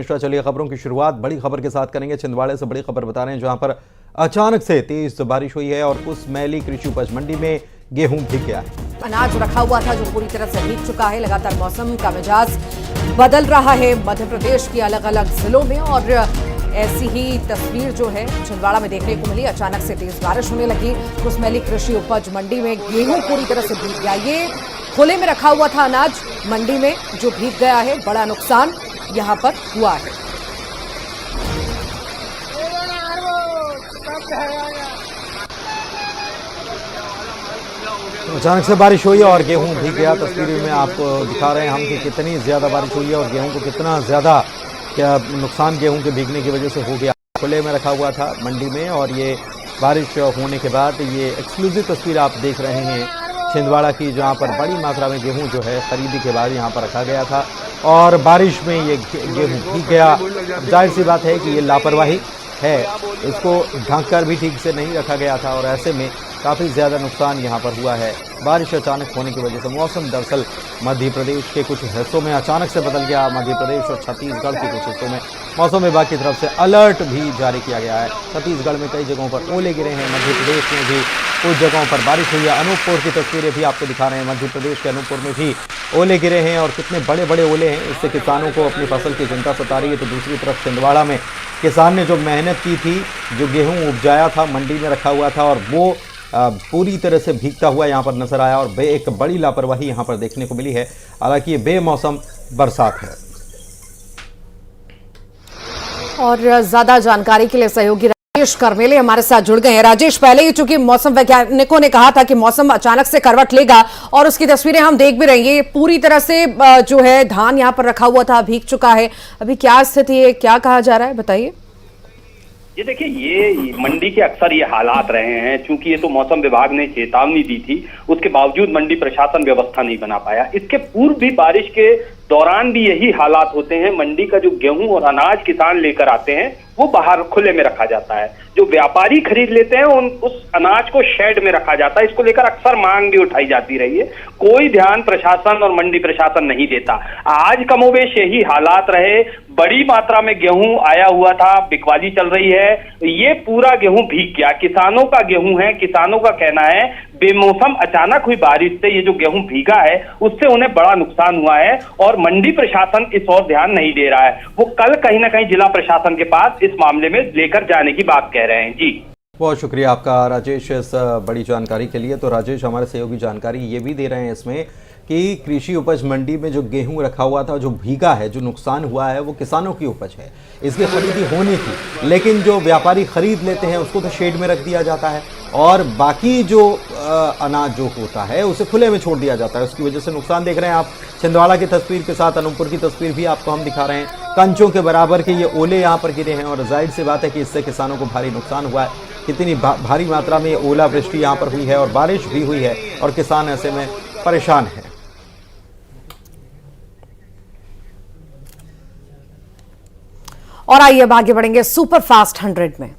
चलिए खबरों की शुरुआत बड़ी खबर के साथ करेंगे। छिंदवाड़े से बड़ी खबर बता रहे हैं, जहां पर अचानक से तेज बारिश हुई है और उस मैली कृषि उपज मंडी में गेहूं भीग गया है। अनाज रखा हुआ था जो पूरी तरह से भीग चुका है। लगातार मौसम का मिजाज बदल रहा है मध्य प्रदेश के अलग अलग जिलों में, और ऐसी ही तस्वीर जो है छिंदवाड़ा में देखने को मिली। अचानक से तेज बारिश होने लगी। उस मैली कृषि उपज मंडी में गेहूं पूरी तरह से भीग गया। ये खुले में रखा हुआ था अनाज मंडी में जो भीग गया है। बड़ा नुकसान यहां पर हुआ है। अचानक से बारिश हुई और गेहूं भीग गया। तस्वीर में आपको दिखा रहे हैं हम कि कितनी ज्यादा बारिश हुई है और गेहूं को कितना ज्यादा क्या नुकसान गेहूं के भीगने की वजह से हो गया। खुले में रखा हुआ था मंडी में और ये बारिश होने के बाद ये एक्सक्लूसिव तस्वीर आप देख रहे हैं छिंदवाड़ा की, जहां पर बड़ी मात्रा में गेहूं जो है खरीदी के बाद यहां पर रखा गया था और बारिश में ये गेहूं भीग गया। जाहिर सी बात है कि ये लापरवाही है, इसको ढककर भी ठीक से नहीं रखा गया था और ऐसे में काफ़ी ज़्यादा नुकसान यहाँ पर हुआ है। बारिश अचानक होने की वजह से मौसम दरअसल मध्य प्रदेश के कुछ हिस्सों में अचानक से बदल गया। मध्य प्रदेश और छत्तीसगढ़ के कुछ हिस्सों में मौसम विभाग की तरफ से अलर्ट भी जारी किया गया है। छत्तीसगढ़ में कई जगहों पर ओले गिरे हैं। मध्य प्रदेश में भी कुछ जगहों पर बारिश हुई है। अनूपपुर की तस्वीरें भी आपको दिखा रहे हैं। मध्य प्रदेश के अनूपपुर में भी ओले गिरे हैं और कितने बड़े बड़े ओले हैं। इससे किसानों को अपनी फसल की चिंता सता रही है। तो दूसरी तरफ छिंदवाड़ा में किसान ने जो मेहनत की थी, जो गेहूं उपजाया था, मंडी में रखा हुआ था और वो पूरी तरह से भीगता हुआ यहाँ पर नजर आया और एक बड़ी लापरवाही यहाँ पर देखने को मिली है। हालांकि ये बेमौसम बरसात है। और ज्यादा जानकारी के लिए सहयोगी राजेश करमेले हमारे साथ जुड़ गए हैं। राजेश, पहले ही चूंकि मौसम वैज्ञानिकों ने कहा था कि मौसम अचानक से करवट लेगा और उसकी तस्वीरें हम देख भी रहे हैं। ये पूरी तरह से जो है धान यहाँ पर रखा हुआ था, भीग चुका है। अभी क्या स्थिति है, क्या कहा जा रहा है, बताइए। ये देखिए, ये मंडी के अक्सर ये हालात रहे हैं। चूंकि ये तो मौसम विभाग ने चेतावनी दी थी, उसके बावजूद मंडी प्रशासन व्यवस्था नहीं बना पाया। इसके पूर्व भी बारिश के दौरान भी यही हालात होते हैं। मंडी का जो गेहूं और अनाज किसान लेकर आते हैं वो बाहर खुले में रखा जाता है। जो व्यापारी खरीद लेते हैं उस अनाज को शेड में रखा जाता है। इसको लेकर अक्सर मांग भी उठाई जाती रही है। कोई ध्यान प्रशासन और मंडी प्रशासन नहीं देता। आज कमोवेश यही हालात रहे। बड़ी मात्रा में गेहूं आया हुआ था, बिकवाली चल रही है। ये पूरा गेहूं भीग गया। किसानों का गेहूं है। किसानों का कहना है बेमौसम अचानक हुई बारिश से ये जो गेहूं भीगा है उससे उन्हें बड़ा नुकसान हुआ है और मंडी प्रशासन इस ओर ध्यान नहीं दे रहा है। वो कल कहीं ना कहीं जिला प्रशासन के पास इस मामले में लेकर जाने की बात कह रहे हैं। जी, बहुत शुक्रिया आपका राजेश इस बड़ी जानकारी के लिए। तो राजेश हमारे सहयोगी जानकारी ये भी दे रहे हैं इसमें कि कृषि उपज मंडी में जो गेहूं रखा हुआ था, जो भीगा है, जो नुकसान हुआ है, वो किसानों की उपज है। इसकी खरीदी होनी थी, लेकिन जो व्यापारी खरीद लेते हैं उसको तो शेड में रख दिया जाता है और बाकी जो अनाज जो होता है उसे खुले में छोड़ दिया जाता है। उसकी वजह से नुकसान देख रहे हैं आप छिंदवाड़ा की तस्वीर के साथ। अनूपपुर की तस्वीर भी आपको हम दिखा रहे हैं। कंचों के बराबर के ये ओले यहाँ पर गिरे हैं और जाहिर सी बात है कि इससे किसानों को भारी नुकसान हुआ है। कितनी भारी मात्रा में ओलावृष्टि यहाँ पर हुई है और बारिश भी हुई है और किसान ऐसे में परेशान है। और आइए अब आगे बढ़ेंगे सुपर फास्ट 100 में।